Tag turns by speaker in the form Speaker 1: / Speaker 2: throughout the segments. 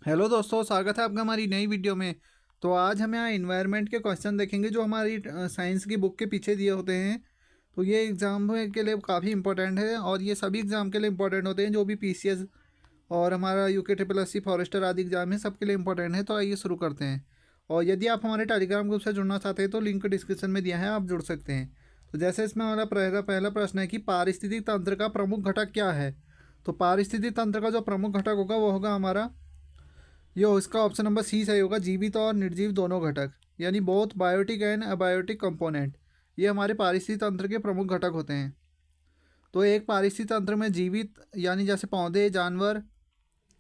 Speaker 1: Hello दोस्तों, स्वागत है आपका हमारी नई वीडियो में। तो आज हम यहाँ इन्वायरमेंट के क्वेश्चन देखेंगे जो हमारी साइंस की बुक के पीछे दिए होते हैं। तो ये एग्ज़ाम के लिए काफ़ी इंपॉर्टेंट है और ये सभी एग्ज़ाम के लिए इंपॉर्टेंट होते हैं जो भी पीसीएस और हमारा UK triple S C forester आदि एग्ज़ाम है, सबके लिए इंपॉर्टेंट है। तो आइए शुरू करते हैं। और यदि आप हमारे टेलीग्राम ग्रुप से जुड़ना चाहते हैं तो लिंक डिस्क्रिप्शन में दिया है, आप जुड़ सकते हैं। तो जैसे इसमें हमारा पहला पहला प्रश्न है कि पारिस्थितिक तंत्र का प्रमुख घटक क्या है। तो पारिस्थितिक तंत्र का जो प्रमुख घटक होगा वो होगा हमारा, ये इसका ऑप्शन नंबर सी सही होगा, जीवित और निर्जीव दोनों घटक, यानी both biotic and abiotic component. ये हमारे पारिस्थितिक तंत्र के प्रमुख घटक होते हैं। तो एक पारिस्थितिक तंत्र में जीवित यानी जैसे पौधे, जानवर,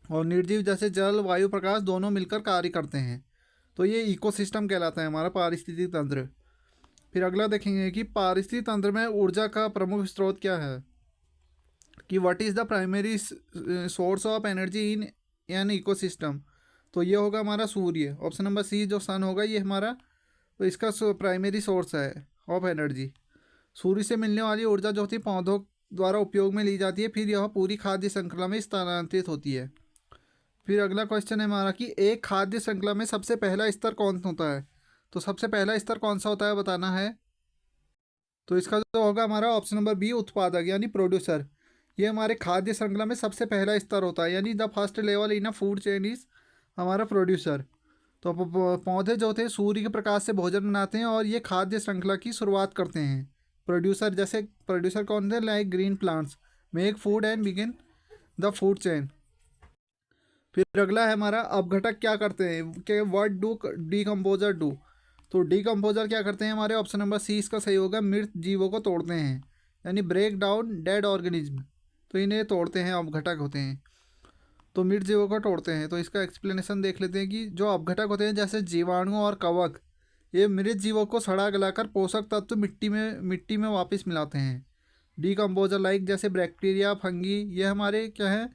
Speaker 1: और निर्जीव जैसे जल, वायु, प्रकाश दोनों मिलकर कार्य करते हैं। तो ये इकोसिस्टम कहलाता है हमारा पारिस्थितिक तंत्र। फिर अगला देखेंगे कि पारिस्थितिक तंत्र में ऊर्जा का प्रमुख स्रोत क्या है, कि what is the primary source of energy in an ecosystem. तो ये होगा हमारा सूर्य, ऑप्शन नंबर सी जो सन होगा ये हमारा, तो इसका प्राइमरी सोर्स है ऑफ एनर्जी। सूर्य से मिलने वाली ऊर्जा जो होती है पौधों द्वारा उपयोग में ली जाती है, फिर यह पूरी खाद्य श्रृंखला में स्थानांतरित होती है। फिर अगला क्वेश्चन है हमारा कि एक खाद्य श्रृंखला में सबसे पहला स्तर कौन होता है। तो सबसे पहला स्तर कौन सा होता है बताना है। तो इसका जो होगा हमारा ऑप्शन नंबर बी, उत्पादक यानी प्रोड्यूसर। ये हमारे खाद्य श्रृंखला में सबसे पहला स्तर होता है, यानी the first level in a food chain is हमारा प्रोड्यूसर। तो पौधे जो थे सूर्य के प्रकाश से भोजन बनाते हैं और ये खाद्य श्रृंखला की शुरुआत करते हैं। प्रोड्यूसर जैसे प्रोड्यूसर कौन थे, like green plants make food and begin the food chain. फिर अगला है हमारा, अपघटक क्या करते हैं, कि व्हाट डू डीकम्पोजर डू। तो डीकम्पोजर क्या करते हैं हमारे, ऑप्शन नंबर सी इसका सही होगा, मृत जीवों को तोड़ते हैं, यानी ब्रेक डाउन डेड ऑर्गेनिज्म। तो इन्हें तोड़ते हैं, अपघटक होते हैं। तो मृत जीवों को तोड़ते हैं। तो इसका एक्सप्लेनेशन देख लेते हैं कि जो अपघटक होते हैं जैसे जीवाणु और कवक, ये मृत जीवों को सड़ा गलाकर पोषक तत्व मिट्टी में वापस मिलाते हैं। डीकम्पोजर लाइक जैसे बैक्टीरिया, फंगी, ये हमारे क्या है,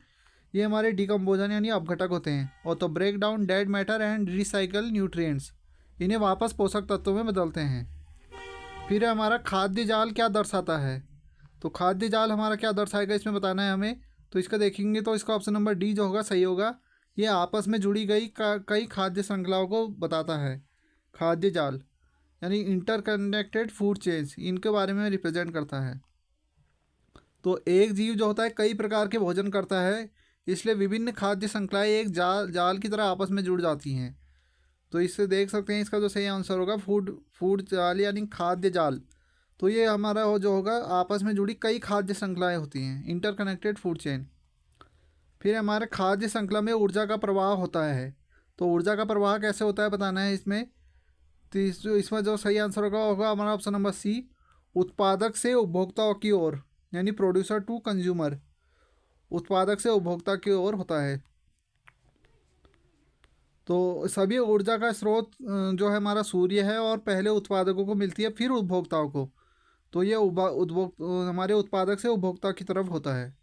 Speaker 1: ये हमारे डिकम्पोजन यानी अपघटक होते हैं। और तो break down dead matter and recycle nutrients, इन्हें वापस पोषक तत्वों में बदलते हैं। फिर हमारा खाद्य जाल क्या दर्शाता है। तो खाद्य जाल हमारा क्या दर्शाएगा इसमें बताना है हमें। तो इसका देखेंगे तो इसका ऑप्शन नंबर डी जो होगा सही होगा, ये आपस में जुड़ी गई कई खाद्य श्रृंखलाओं को बताता है। खाद्य जाल यानी इंटरकनेक्टेड फूड चेन्स, इनके बारे में रिप्रेजेंट करता है। तो एक जीव जो होता है कई प्रकार के भोजन करता है, इसलिए विभिन्न खाद्य श्रृंखलाएं एक जाल जाल की तरह आपस में जुड़ जाती हैं। तो इससे देख सकते हैं इसका जो सही आंसर होगा फूड फूड जाल यानी खाद्य जाल। तो ये हमारा जो होगा आपस में जुड़ी कई खाद्य श्रृंखलाएं होती हैं, इंटरकनेक्टेड फूड चेन। फिर हमारे खाद्य श्रृंखला में ऊर्जा का प्रवाह होता है। तो ऊर्जा का प्रवाह कैसे होता है बताना है इसमें। तो इसमें जो सही आंसर होगा हमारा ऑप्शन नंबर सी, उत्पादक से उपभोक्ताओं की ओर, यानी प्रोड्यूसर टू कंज्यूमर, उत्पादक से उपभोक्ता की ओर होता है। तो सभी ऊर्जा का स्रोत जो है हमारा सूर्य है और पहले उत्पादकों को मिलती है फिर उपभोक्ताओं को। तो ये हमारे उत्पादक से उपभोक्ता की तरफ होता है।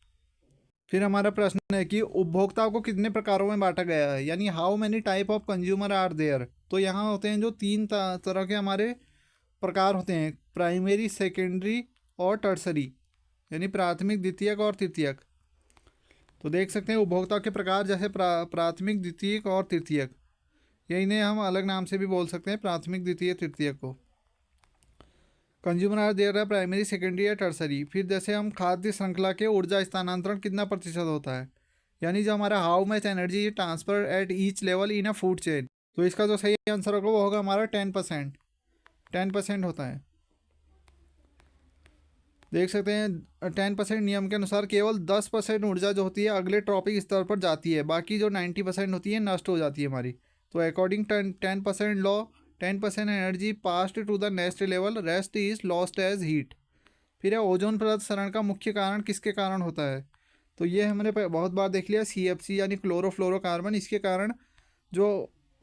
Speaker 1: फिर हमारा प्रश्न है कि उपभोक्ताओं को कितने प्रकारों में बांटा गया है, यानी how many type of consumer are there. तो यहाँ होते हैं जो तीन तरह के हमारे प्रकार होते हैं, प्राइमरी, सेकेंडरी और टर्सरी, यानी प्राथमिक, द्वितीयक और तृतीयक। तो देख सकते हैं उपभोक्ता के प्रकार जैसे प्राथमिक, द्वितीयक और तृतीयक, या इन्हें हम अलग नाम से भी बोल सकते हैं, प्राथमिक, द्वितीय, तृतीयक को। कंज्यूमर आर देयर है प्राइमरी, सेकेंडरी या टर्सरी। फिर जैसे हम खाद्य श्रृंखला के ऊर्जा स्थानांतरण कितना प्रतिशत होता है, यानी जो हमारा how much energy transfer at each level in a food chain. तो इसका जो सही आंसर होगा वो होगा हमारा 10%। 10% होता है। देख सकते हैं 10% नियम के अनुसार केवल 10% ऊर्जा जो होती है अगले ट्रॉपिक स्तर पर जाती है, बाकी जो 90% होती है नष्ट हो जाती है हमारी। तो according 10% law, 10% energy passed to the next level, rest is lost as heat. फिर है ओजोन परत क्षरण का मुख्य कारण किसके कारण होता है। तो ये हमने बहुत बार देख लिया, CFC यानी क्लोरोफ्लोरोकार्बन, इसके कारण जो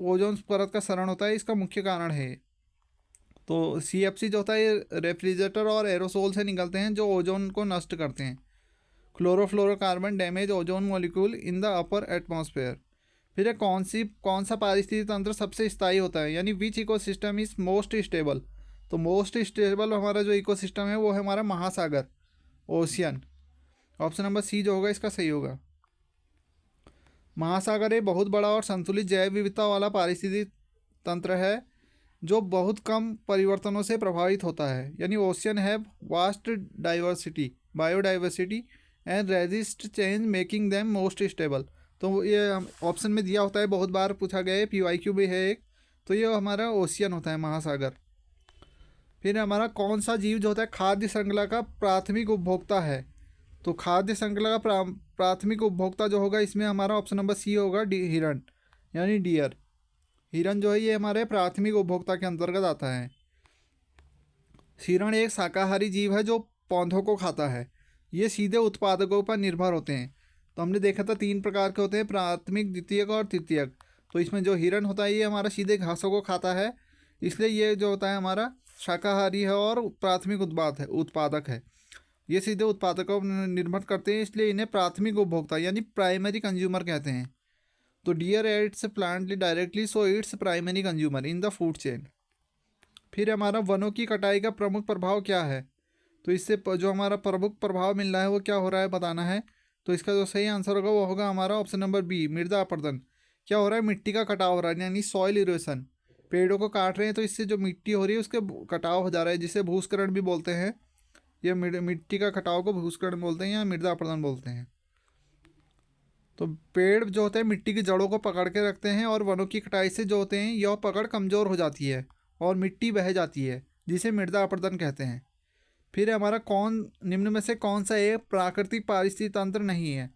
Speaker 1: ओजोन परत का क्षरण होता है इसका मुख्य कारण है। तो CFC जो होता है ये रेफ्रिजरेटर और एरोसोल से निकलते हैं जो ओजोन को नष्ट करते हैं। Chlorofluorocarbon damage ozone molecule in the upper atmosphere. फिर है कौन सा पारिस्थितिक तंत्र सबसे स्थायी होता है, यानी विच इकोसिस्टम इज मोस्ट स्टेबल। तो मोस्ट स्टेबल हमारा जो इकोसिस्टम है वो है हमारा महासागर, ओशियन। ऑप्शन नंबर सी जो होगा इसका सही होगा। महासागर एक बहुत बड़ा और संतुलित जैव विविधता वाला पारिस्थितिक तंत्र है जो बहुत कम परिवर्तनों से प्रभावित होता है। यानी ocean have vast diversity biodiversity and resist change making them most stable. तो ये ऑप्शन में दिया होता है, बहुत बार पूछा गया है, PYQ भी है एक। तो ये हमारा ओशियन होता है, महासागर। फिर हमारा कौन सा जीव जो होता है खाद्य श्रृंखला का प्राथमिक उपभोक्ता है? तो खाद्य श्रृंखला का प्राथमिक उपभोक्ता जो होगा, इसमें हमारा ऑप्शन नंबर सी होगा, हिरण यानी डियर। हिरण जो है ये हमारे प्राथमिक उपभोक्ता के अंतर्गत आता है। हिरण एक शाकाहारी जीव है जो पौधों को खाता है। ये सीधे उत्पादकों पर निर्भर होते हैं। तो हमने देखा था 3 प्रकार के होते हैं, प्राथमिक, द्वितीयक और तृतीयक। तो इसमें जो हिरण होता है ये हमारा सीधे घासों को खाता है, इसलिए ये जो होता है हमारा शाकाहारी है और प्राथमिक उत्पादक है। ये सीधे उत्पादकों पर निर्भर करते हैं, इसलिए इन्हें प्राथमिक उपभोक्ता यानी प्राइमरी कंज्यूमर कहते हैं। तो deer eats plant directly, so it's primary consumer in the food chain. फिर हमारा वनों की कटाई का प्रमुख प्रभाव क्या है? तो इससे जो हमारा प्रमुख प्रभाव मिल रहा है वो क्या हो रहा है बताना है। तो इसका जो सही आंसर होगा वो होगा हमारा ऑप्शन नंबर बी, मृदा अपरदन। क्या हो रहा है? मिट्टी का कटाव हो रहा है, यानी सॉइल इरोशन। पेड़ों को काट रहे हैं तो इससे जो मिट्टी हो रही है उसके कटाव हो जा रहा है, जिसे भूस्खलन भी बोलते हैं। ये मिट्टी का कटाव को भूस्खलन बोलते हैं या मृदा अपरदन बोलते हैं। तो पेड़ जो होते हैं मिट्टी की जड़ों को पकड़ के रखते हैं, और वनों की कटाई से जो होते हैं यह पकड़ कमज़ोर हो जाती है और मिट्टी बह जाती है, जिसे मृदा अपरदन कहते हैं। फिर हमारा निम्न में से कौन सा एक प्राकृतिक पारिस्थितिक तंत्र नहीं है?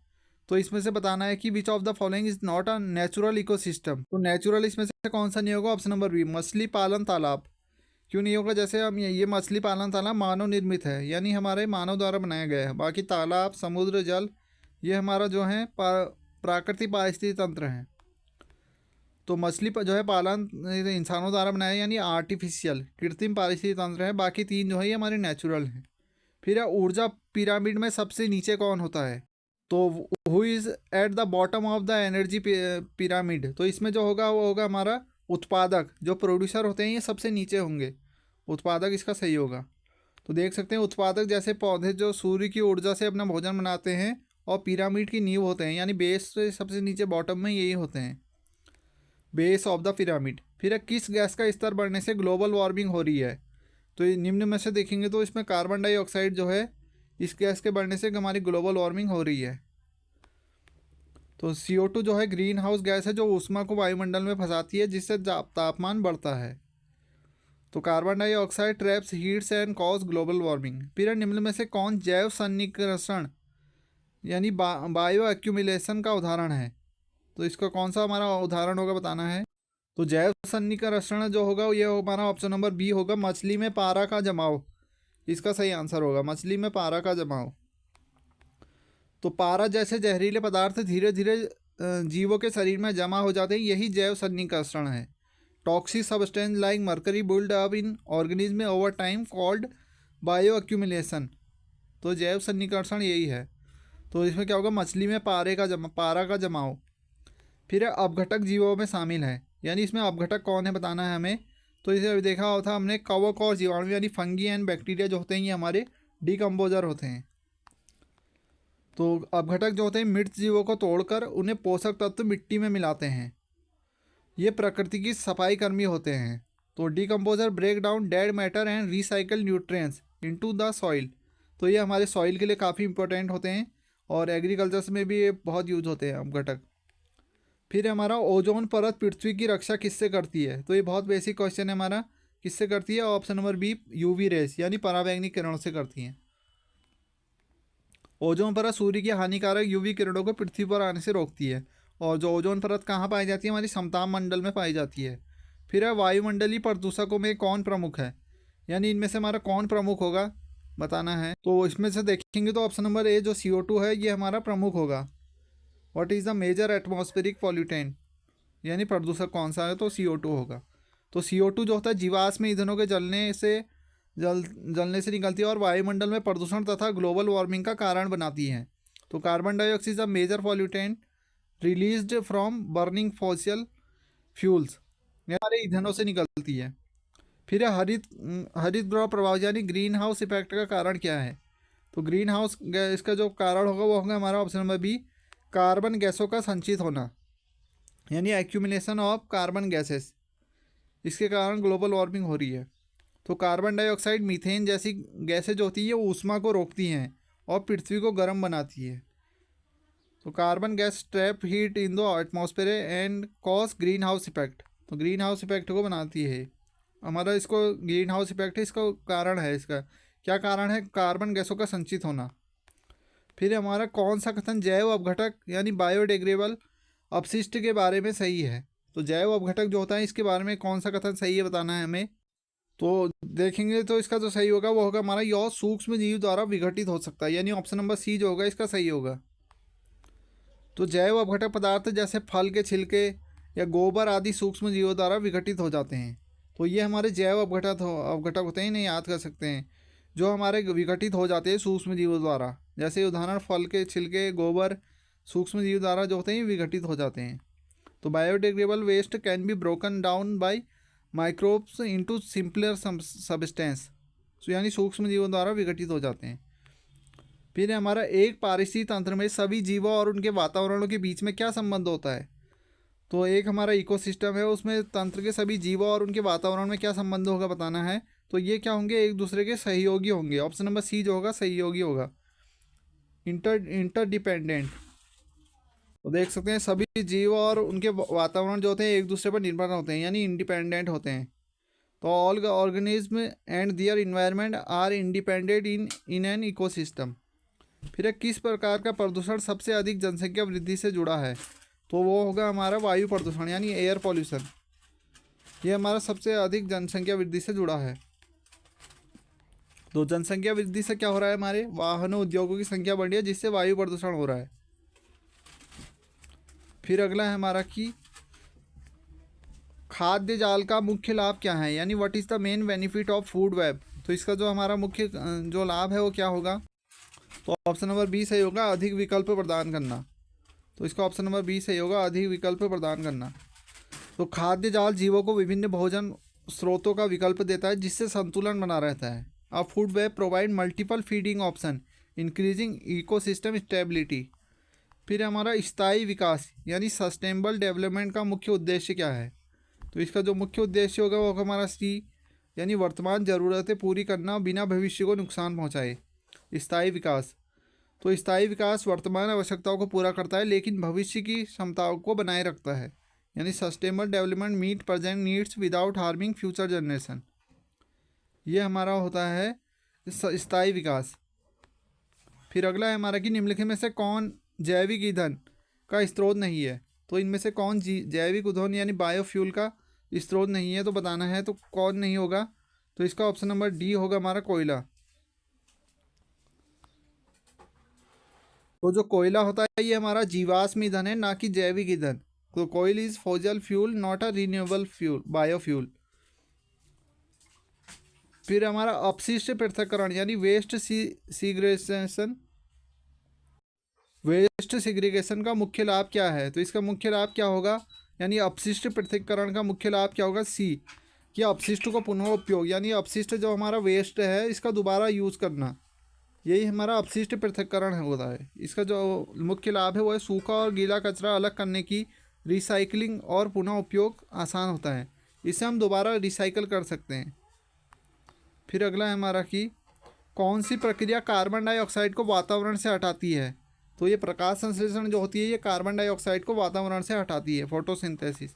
Speaker 1: तो इसमें से बताना है कि विच of the following is not a natural ecosystem. तो नेचुरल इसमें से कौन सा नहीं होगा? ऑप्शन नंबर बी, मछली पालन तालाब। क्यों नहीं होगा? जैसे हम ये मछली पालन तालाब मानव निर्मित है, यानी हमारे मानव द्वारा बनाया गया है। बाकी तालाब, समुद्र जल, ये हमारा जो है प्राकृतिक पारिस्थितिक तंत्र है। तो मछली जो है पालन इंसानों द्वारा बनाया, यानी आर्टिफिशियल कृत्रिम पारिस्थितिक तंत्र है। बाकी 3 जो है ये हमारे नेचुरल हैं। फिर ऊर्जा पिरामिड में सबसे नीचे कौन होता है? तो who is at the bottom of the energy pyramid. तो इसमें जो होगा वो होगा हमारा उत्पादक। जो प्रोड्यूसर होते हैं ये सबसे नीचे होंगे, उत्पादक इसका सही होगा। तो देख सकते हैं उत्पादक जैसे पौधे जो सूर्य की ऊर्जा से अपना भोजन बनाते हैं, और पिरामिड की नींव होते हैं, यानी बेस से सबसे नीचे बॉटम में यही होते हैं, बेस ऑफ द पिरामिड। फिर किस गैस का स्तर बढ़ने से ग्लोबल वार्मिंग हो रही है? तो ये निम्न में से देखेंगे तो इसमें कार्बन डाइऑक्साइड जो है, इस गैस के बढ़ने से हमारी ग्लोबल वार्मिंग हो रही है। तो CO2 जो है ग्रीन हाउस गैस है जो ऊष्मा को वायुमंडल में फंसाती है, जिससे तापमान बढ़ता है। तो carbon dioxide traps heats and cause global warming. फिर निम्न में से कौन जैव सन्निकर्षण यानी बायो एक्यूमुलेशन का उदाहरण है? तो इसका कौन सा हमारा उदाहरण होगा बताना है। तो जैव सन्निकर्षण जो होगा ये हमारा ऑप्शन नंबर बी होगा, मछली में पारा का जमाव। इसका सही आंसर होगा मछली में पारा का जमाव। तो पारा जैसे जहरीले पदार्थ धीरे धीरे जीवों के शरीर में जमा हो जाते हैं, यही जैव सन्निकर्षण है। Toxic substance like mercury build up in organism over time called bio accumulation. तो जैव सन्निकर्षण यही है। तो इसमें क्या होगा? मछली में पारा का जमाव। फिर अपघटक जीवों में शामिल है, यानी इसमें अपघटक कौन है बताना है हमें। तो इसे अभी देखा होता हमने, कवक और जीवाणु यानी फंगी एंड बैक्टीरिया जो होते हैं ये हमारे डिकम्पोजर होते हैं। तो अपघटक जो होते हैं मृत जीवों को तोड़कर उन्हें पोषक तत्व मिट्टी में मिलाते हैं। ये प्रकृति की सफाई कर्मी होते हैं। तो decomposer break down dead matter and recycle nutrients into the soil. तो ये हमारे सॉइल के लिए काफ़ी इंपॉर्टेंट होते हैं, और एग्रीकल्चर्स में भी ये बहुत यूज होते हैं अपघटक। फिर हमारा ओजोन परत पृथ्वी की रक्षा किससे करती है? तो ये बहुत बेसिक क्वेश्चन है हमारा, किससे करती है? Option number B, UV rays यानी पराबैंगनी किरणों से करती हैं। ओजोन परत सूर्य की हानिकारक UV किरणों को पृथ्वी पर आने से रोकती है। और जो ओजोन परत कहाँ पाई जाती है? हमारी समताप मंडल में पाई जाती है। फिर है वायुमंडलीय प्रदूषकों में कौन प्रमुख है, यानी इनमें से हमारा कौन प्रमुख होगा बताना है। तो इसमें से देखेंगे तो ऑप्शन नंबर ए जो CO2 है ये हमारा प्रमुख होगा। What is the major atmospheric pollutant, यानी प्रदूषक कौन सा है? तो CO2 होगा। तो CO2 जो होता है जीवाश्म ईंधनों के जलने से निकलती है और वायुमंडल में प्रदूषण तथा ग्लोबल वार्मिंग का कारण बनाती है। तो carbon dioxide a major pollutant released from burning fossil fuels, हमारे ईंधनों से निकलती है। फिर हरित गृह प्रभाव यानी ग्रीन हाउस इफेक्ट का कारण क्या है? तो ग्रीन हाउस इसका जो कारण होगा वो होगा हमारा ऑप्शन नंबर बी, कार्बन गैसों का संचित होना। यानी एक्यूमुलेशन ऑफ कार्बन गैसेस, इसके कारण ग्लोबल वार्मिंग हो रही है। तो कार्बन डाइऑक्साइड, मीथेन जैसी गैसें जो होती है वो ऊष्मा को रोकती हैं और पृथ्वी को गर्म बनाती है। तो carbon gas trap heat in the atmosphere and cause green house effect, तो ग्रीन हाउस इफेक्ट को बनाती है हमारा। इसको ग्रीन हाउस इफेक्ट है, इसका कारण है, इसका क्या कारण है? कार्बन गैसों का संचित होना। फिर हमारा कौन सा कथन जैव अपघटक यानी बायोडिग्रेडेबल अपशिष्ट के बारे में सही है? तो जैव अपघटक जो होता है इसके बारे में कौन सा कथन सही है बताना है हमें। तो देखेंगे तो इसका जो सही होगा वो होगा हमारा यौन सूक्ष्म जीव द्वारा विघटित हो सकता है, यानी ऑप्शन नंबर सी जो होगा इसका सही होगा। तो जैव अपघटक पदार्थ जैसे फल के छिलके या गोबर आदि सूक्ष्म जीवों द्वारा विघटित हो जाते हैं। तो ये हमारे जैव अपघटक होते हैं, इन्हें याद कर सकते हैं, जो हमारे विघटित हो जाते हैं सूक्ष्म जीवों द्वारा। जैसे उदाहरण फल के छिलके, गोबर सूक्ष्म जीव द्वारा जो होते हैं विघटित हो जाते हैं। तो biodegradable waste can be broken down by microbes into simpler substance, यानी सूक्ष्म जीवों द्वारा विघटित हो जाते हैं। फिर हमारा एक पारिस्थितिक तंत्र में सभी जीवों और उनके वातावरणों के बीच में क्या संबंध होता है? तो एक हमारा इकोसिस्टम है, उसमें तंत्र के सभी जीवों और उनके वातावरण में क्या संबंध होगा बताना है। तो ये क्या होंगे? एक दूसरे के सहयोगी होंगे। ऑप्शन नंबर सी जो होगा सहयोगी होगा, इंटरडिपेंडेंट। तो देख सकते हैं सभी जीव और उनके वातावरण जो होते हैं एक दूसरे पर निर्भर होते हैं, यानी इंडिपेंडेंट होते हैं। तो all organism and their environment are independent in an ecosystem. फिर किस प्रकार का प्रदूषण सबसे अधिक जनसंख्या वृद्धि से जुड़ा है? तो वो होगा हमारा वायु प्रदूषण यानी एयर पॉल्यूशन। ये हमारा सबसे अधिक जनसंख्या वृद्धि से जुड़ा है। तो जनसंख्या वृद्धि से क्या हो रहा है? हमारे वाहनों, उद्योगों की संख्या बढ़ रही है, जिससे वायु प्रदूषण हो रहा है। फिर अगला है हमारा कि खाद्य जाल का मुख्य लाभ क्या है, यानी what is the main benefit of food web. तो इसका जो हमारा मुख्य जो लाभ है वो क्या होगा? तो ऑप्शन नंबर बी सही होगा, अधिक विकल्प प्रदान करना। तो इसका ऑप्शन नंबर बी सही होगा, अधिक विकल्प प्रदान करना। तो खाद्य जाल जीवों को विभिन्न भोजन स्रोतों का विकल्प देता है, जिससे संतुलन बना रहता है। अ food web provide multiple feeding option, increasing ecosystem stability. फिर हमारा स्थायी विकास यानी सस्टेनेबल डेवलपमेंट का मुख्य उद्देश्य क्या है? तो इसका जो मुख्य उद्देश्य होगा वो हमारा सी, यानी वर्तमान ज़रूरतें पूरी करना बिना भविष्य को नुकसान पहुंचाए। स्थायी विकास, तो स्थायी विकास वर्तमान आवश्यकताओं को पूरा करता है लेकिन भविष्य की क्षमताओं को बनाए रखता है, यानी sustainable development meet present needs without harming future generation. ये हमारा होता है स्थायी विकास। फिर अगला है हमारा कि निम्नलिखित में से कौन जैविक ईंधन का स्रोत नहीं है? तो इनमें से कौन जैविक ईंधन यानी बायोफ्यूल का स्रोत नहीं है? तो बताना है, तो कौन नहीं होगा? तो इसका ऑप्शन नंबर डी होगा हमारा कोयला। तो जो कोयला होता है ये हमारा जीवाश्म ईंधन है, ना कि जैविक ईंधन। तो coal is fossil fuel not a renewable fuel, biofuel. फिर हमारा अपशिष्ट पृथक्करण यानी वेस्ट सिग्रीगेशन का मुख्य लाभ क्या है? तो इसका मुख्य लाभ क्या होगा, यानी अपशिष्ट पृथक्करण का मुख्य लाभ क्या होगा? सी, कि अपशिष्ट को पुनः उपयोग, यानी अपशिष्ट जो हमारा वेस्ट है इसका दोबारा यूज़ करना, यही हमारा अपशिष्ट पृथक्करण होता है। इसका जो मुख्य लाभ है वो है सूखा और गीला कचरा अलग करने की रिसाइकलिंग और पुनः उपयोग आसान होता है, इसे हम दोबारा रिसाइकल कर सकते हैं। फिर अगला है हमारा कि कौन सी प्रक्रिया कार्बन डाइऑक्साइड को वातावरण से हटाती है? तो ये प्रकाश संश्लेषण जो होती है ये कार्बन डाइऑक्साइड को वातावरण से हटाती है, फोटोसिंथेसिस।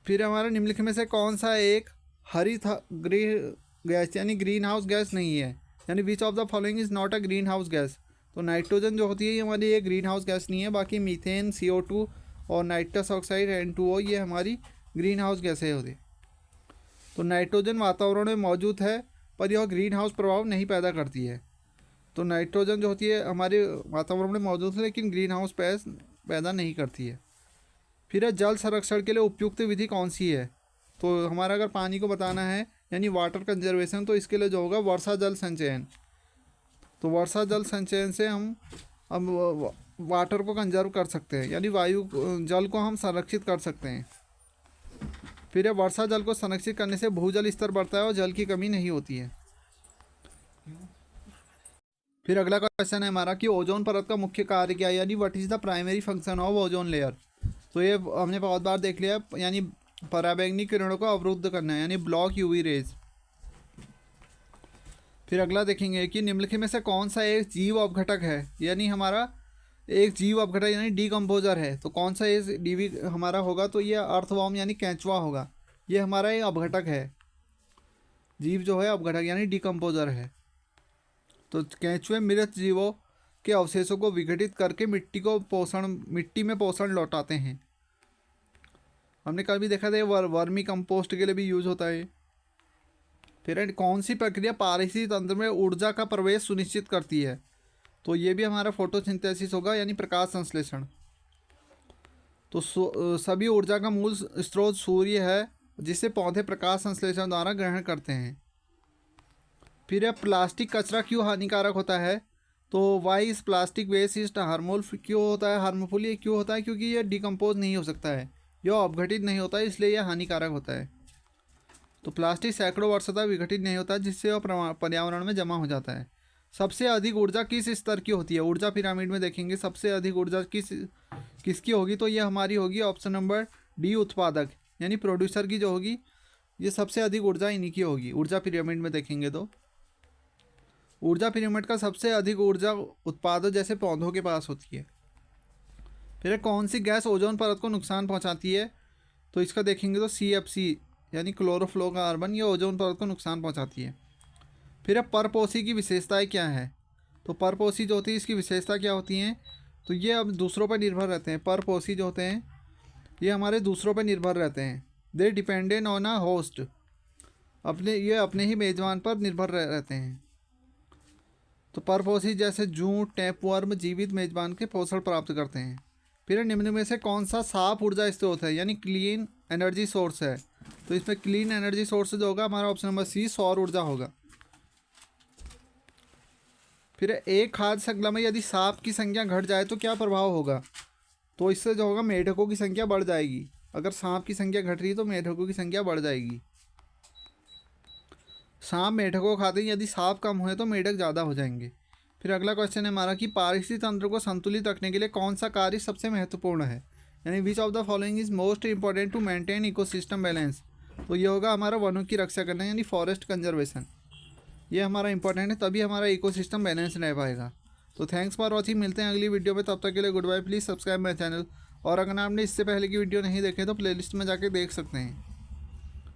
Speaker 1: फिर हमारा निम्नलिखित में से कौन सा एक हरित गृह गैस यानी ग्रीन हाउस गैस नहीं है, यानी which of the following is not a green house gas. तो नाइट्रोजन जो होती है ये हमारी एक ग्रीन हाउस गैस नहीं है, बाकी मीथेन, CO2 और नाइट्रस ऑक्साइड N2O ये हमारी ग्रीन हाउस गैसें होती। तो नाइट्रोजन वातावरण में मौजूद है पर यह ग्रीन हाउस प्रभाव नहीं पैदा करती है। तो नाइट्रोजन जो होती है हमारे वातावरण में मौजूद है लेकिन ग्रीन हाउस गैस पैदा नहीं करती है। फिर जल संरक्षण के लिए उपयुक्त विधि कौन सी है? तो हमारा अगर पानी को बताना है यानी वाटर कंजर्वेशन, तो इसके लिए जो होगा वर्षा जल संचयन। तो वर्षा जल संचयन से हम अब वाटर को कंजर्व कर सकते हैं, यानी वायु जल को हम संरक्षित कर सकते हैं। फिर वर्षा जल को संरक्षित करने से भूजल स्तर बढ़ता है और जल की कमी नहीं होती है। फिर अगला क्वेश्चन है हमारा कि ओजोन परत का मुख्य कार्य क्या है, यानी what is the primary function of ozone layer. तो ये हमने बहुत बार देख लिया, यानी पराबैंगनी किरणों को अवरुद्ध करना है, यानी ब्लॉक यूवी रेज। फिर अगला देखेंगे कि निम्नलिखित में से कौन सा एक जीव अपघटक है, यानी हमारा एक जीव अपघटक यानी डीकम्पोजर है। तो कौन सा ये डीवी हमारा होगा, तो ये अर्थवॉर्म यानी केंचुआ होगा। ये हमारा एक अपघटक है, जीव जो है अपघटक यानी डीकम्पोजर है। तो केंचुए मृत जीवों के अवशेषों को विघटित करके मिट्टी में पोषण लौटाते हैं। हमने कल भी देखा था वर्मी कंपोस्ट के लिए भी यूज होता है। फिर कौन सी प्रक्रिया पारिस्थितिक तंत्र में ऊर्जा का प्रवेश सुनिश्चित करती है, तो ये भी हमारा फोटोसिंथेसिस होगा, यानी प्रकाश संश्लेषण। तो सभी ऊर्जा का मूल स्रोत सूर्य है, जिसे पौधे प्रकाश संश्लेषण द्वारा ग्रहण करते हैं। फिर प्लास्टिक कचरा क्यों हानिकारक होता है, तो वाई इस प्लास्टिक वेस्ट इज हार्मफुल। क्यों होता है हार्मफुल, ये क्यों होता है, क्योंकि ये डिकम्पोज नहीं हो सकता है, यह अपघटित नहीं होता है, इसलिए यह हानिकारक होता है। तो प्लास्टिक सैकड़ों वर्षों तक विघटित नहीं होता, जिससे वह पर्यावरण में जमा हो जाता है। सबसे अधिक ऊर्जा किस स्तर की होती है, ऊर्जा पिरामिड में देखेंगे सबसे अधिक ऊर्जा किसकी होगी, तो ये हमारी होगी ऑप्शन नंबर डी, उत्पादक यानी प्रोड्यूसर की जो होगी, ये सबसे अधिक ऊर्जा इन्हीं की होगी। ऊर्जा पिरामिड में देखेंगे तो ऊर्जा पिरामिड का सबसे अधिक ऊर्जा उत्पादक जैसे पौधों के पास होती है। फिर कौन सी गैस ओजोन परत को नुकसान पहुंचाती है, तो इसका देखेंगे तो CFC यानी क्लोरोफ्लोरोकार्बन, ये ओजोन परत को नुकसान पहुंचाती है। फिर परपोषी की विशेषताएं क्या है, तो परपोषी जो होती है इसकी विशेषता क्या होती हैं, तो ये अब दूसरों पर निर्भर रहते हैं। परपोषी जो होते हैं ये हमारे दूसरों पर निर्भर रहते हैं। दे डिपेंडेंट ऑन अ होस्ट, ये अपने ही मेजबान पर निर्भर रहते हैं। तो परपोषी जैसे जूं, टैपवर्म जीवित मेजबान के पोषण प्राप्त करते हैं। फिर निम्न में से कौन सा साफ ऊर्जा स्रोत है, यानी क्लीन एनर्जी सोर्स है, तो इसमें क्लीन एनर्जी सोर्स जो होगा हमारा ऑप्शन नंबर सी, सौर ऊर्जा होगा। फिर एक खाद्य श्रृंखला में यदि सांप की संख्या घट जाए तो क्या प्रभाव होगा, तो इससे जो होगा मेढकों की संख्या बढ़ जाएगी। अगर सांप की संख्या घट रही है तो मेढकों की संख्या बढ़ जाएगी। सांप मेढकों खाते हैं, यदि सांप कम हुए तो मेढक ज़्यादा हो जाएंगे। फिर अगला क्वेश्चन है हमारा कि पारिस्थितिक तंत्र को संतुलित रखने के लिए कौन सा कार्य सबसे महत्वपूर्ण है, यानी which of the following is most important to maintain ecosystem balance. तो ये होगा हमारा वनों की रक्षा करना, यानी फॉरेस्ट कंजर्वेशन। ये हमारा इंपॉर्टेंट है, तभी हमारा इकोसिस्टम बैलेंस रह पाएगा। तो थैंक्स फॉर वॉचिंग, मिलते हैं अगली वीडियो में, तब तक के लिए goodbye. Please subscribe my channel, और अगर आपने इससे पहले की वीडियो नहीं देखे तो प्लेलिस्ट में जाके देख सकते हैं।